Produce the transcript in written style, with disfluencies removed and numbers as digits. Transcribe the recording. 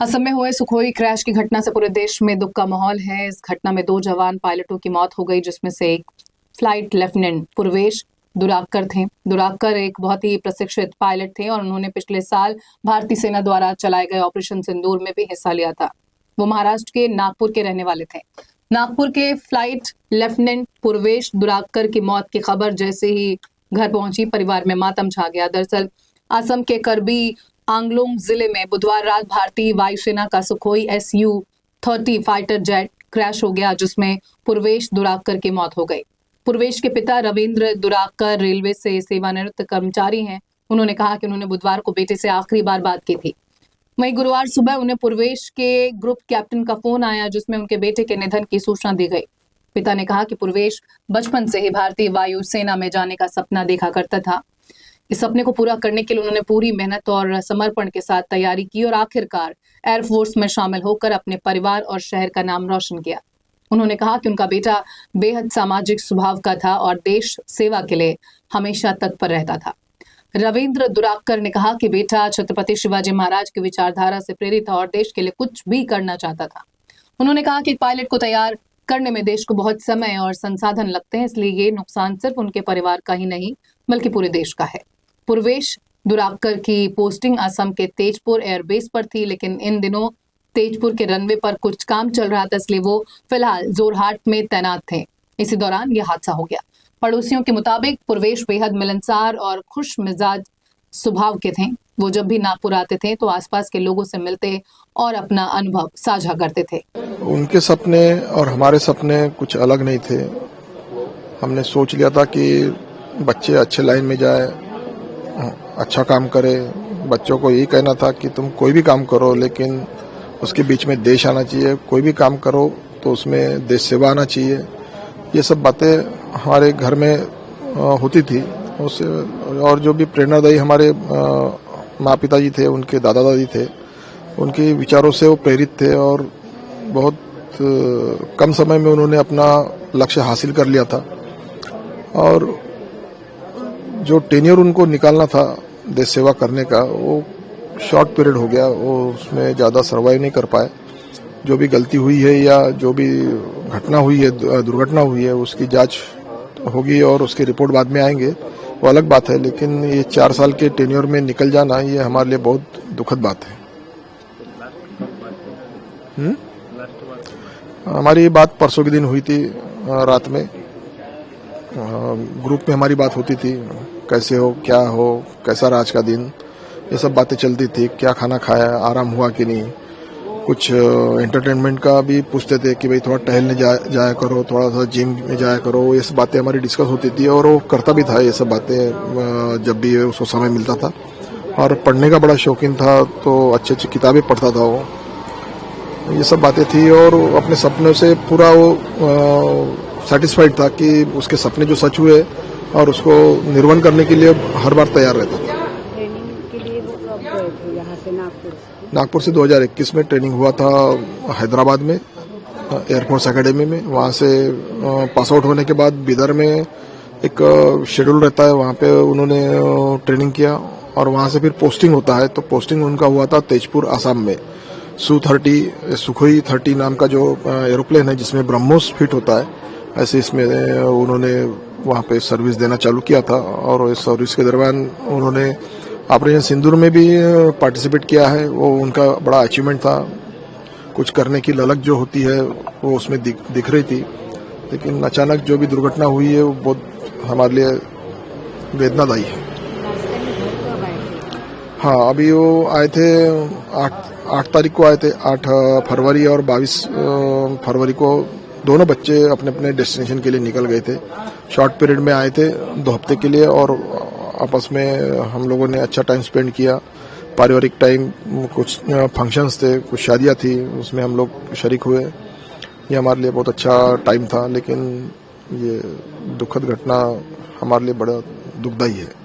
असम में हुए Sukhoi crash की घटना से पूरे देश में दुख का माहौल है। इस घटना में 2 जवान पायलटों की मौत हो गई, जिसमें से एक फ्लाइट लेफ्टिनेंट पूर्वेश दुराकर थे। दुराकर एक बहुत ही प्रशिक्षित पायलट थे और उन्होंने पिछले साल भारतीय सेना द्वारा चलाए गए ऑपरेशन सिंदूर में भी हिस्सा लिया था। वो महाराष्ट्र के नागपुर के रहने वाले थे। नागपुर के फ्लाइट लेफ्टिनेंट पूर्वेश दुराकर की मौत की खबर जैसे ही घर पहुंची, परिवार में मातम छा गया। दरअसल असम के करबी आंगलोंग जिले में बुधवार रात भारतीय वायुसेना का Sukhoi Su-30 fighter jet crash हो गया, जिसमें पूर्वेश दुराकर की मौत हो गई। पूर्वेश के पिता रविंद्र दुराकर रेलवे से सेवानिवृत्त कर्मचारी हैं। उन्होंने कहा कि उन्होंने बुधवार को बेटे से आखिरी बार बात की थी। वहीं गुरुवार सुबह उन्हें पूर्वेश के ग्रुप कैप्टन का फोन आया, जिसमें उनके बेटे के निधन की सूचना दी गई। पिता ने कहा कि पूर्वेश बचपन से ही भारतीय वायुसेना में जाने का सपना देखा करता था। इस सपने को पूरा करने के लिए उन्होंने पूरी मेहनत और समर्पण के साथ तैयारी की और आखिरकार एयरफोर्स में शामिल होकर अपने परिवार और शहर का नाम रोशन किया। उन्होंने कहा कि उनका बेटा बेहद सामाजिक स्वभाव का था और देश सेवा के लिए हमेशा तत्पर रहता था। रविंद्र दुराकर ने कहा कि बेटा छत्रपति शिवाजी महाराज की विचारधारा से प्रेरित था और देश के लिए कुछ भी करना चाहता था। उन्होंने कहा कि पायलट को तैयार करने में देश को बहुत समय और संसाधन लगते हैं, इसलिए ये नुकसान सिर्फ उनके परिवार का ही नहीं बल्कि पूरे देश का है। पूर्वेश दुराकर की पोस्टिंग असम के तेजपुर एयरबेस पर थी, लेकिन इन दिनों तेजपुर के रनवे पर कुछ काम चल रहा था, इसलिए वो फिलहाल जोरहाट में तैनात थे। इसी दौरान यह हादसा हो गया। पड़ोसियों के मुताबिक पूर्वेश बेहद मिलनसार और खुश मिजाज स्वभाव के थे। वो जब भी नागपुर आते थे तो आसपास के लोगों से मिलते और अपना अनुभव साझा करते थे। उनके सपने और हमारे सपने कुछ अलग नहीं थे। हमने सोच लिया था कि बच्चे अच्छे लाइन में जाए, अच्छा काम करे। बच्चों को यही कहना था कि तुम कोई भी काम करो, लेकिन उसके बीच में देश आना चाहिए। कोई भी काम करो तो उसमें देश सेवा आना चाहिए। ये सब बातें हमारे घर में होती थी। उससे और जो भी प्रेरणादायी हमारे माँ पिताजी थे, उनके दादा दादी थे, उनके विचारों से वो प्रेरित थे और बहुत कम समय में उन्होंने अपना लक्ष्य हासिल कर लिया था। और जो टेन्योर उनको निकालना था देश सेवा करने का, वो शॉर्ट पीरियड हो गया। वो उसमें ज़्यादा सर्वाइव नहीं कर पाए। जो भी गलती हुई है या जो भी घटना हुई है, दुर्घटना हुई है, उसकी जांच होगी और उसकी रिपोर्ट बाद में आएंगे, वो अलग बात है। लेकिन ये 4 साल के टेन्योर में निकल जाना, ये हमारे लिए बहुत दुखद बात है। हमारी बात परसों के दिन हुई थी रात में। ग्रुप में हमारी बात होती थी, कैसे हो, क्या हो, कैसा रहा आज का दिन, ये सब बातें चलती थी। क्या खाना खाया, आराम हुआ कि नहीं। कुछ एंटरटेनमेंट का भी पूछते थे कि भाई थोड़ा टहलने जाया करो, थोड़ा सा जिम में जाया करो। ये सब बातें हमारी डिस्कस होती थी और वो करता भी था ये सब बातें जब भी उसको समय मिलता था। और पढ़ने का बड़ा शौकीन था, तो अच्छी अच्छी किताबें पढ़ता था वो। ये सब बातें थी और अपने सपनों से पूरा वो सेटिस्फाइड था कि उसके सपने जो सच हुए और उसको निर्वहन करने के लिए हर बार तैयार रहता था। ट्रेनिंग के लिए वो कब गए थे यहाँ से नागपुर से 2021 में ट्रेनिंग हुआ था हैदराबाद में एयरफोर्स एकेडमी में। वहाँ से पास आउट होने के बाद बिदर में एक शेड्यूल रहता है, वहाँ पे उन्होंने ट्रेनिंग किया और वहाँ से फिर पोस्टिंग होता है। तो पोस्टिंग उनका हुआ था तेजपुर आसाम में। सुखोई 30 नाम का जो एरोप्लेन है, जिसमें ब्रह्मोस फिट होता है, ऐसे इसमें उन्होंने वहाँ पे सर्विस देना चालू किया था। और इस सर्विस के दरमियान उन्होंने ऑपरेशन सिंदूर में भी पार्टिसिपेट किया है। वो उनका बड़ा अचीवमेंट था। कुछ करने की ललक जो होती है वो उसमें दिख रही थी। लेकिन अचानक जो भी दुर्घटना हुई है वो बहुत हमारे लिए वेदनादायी है। हाँ, अभी वो आए थे 8 तारीख को आए थे, 8 फरवरी और 22 फरवरी को दोनों बच्चे अपने अपने डेस्टिनेशन के लिए निकल गए थे। शॉर्ट पीरियड में आए थे 2 हफ्ते के लिए और आपस में हम लोगों ने अच्छा टाइम स्पेंड किया। पारिवारिक टाइम, कुछ फंक्शंस थे, कुछ शादियां थी, उसमें हम लोग शरीक हुए। ये हमारे लिए बहुत अच्छा टाइम था। लेकिन ये दुखद घटना हमारे लिए बड़ा दुखदायी है।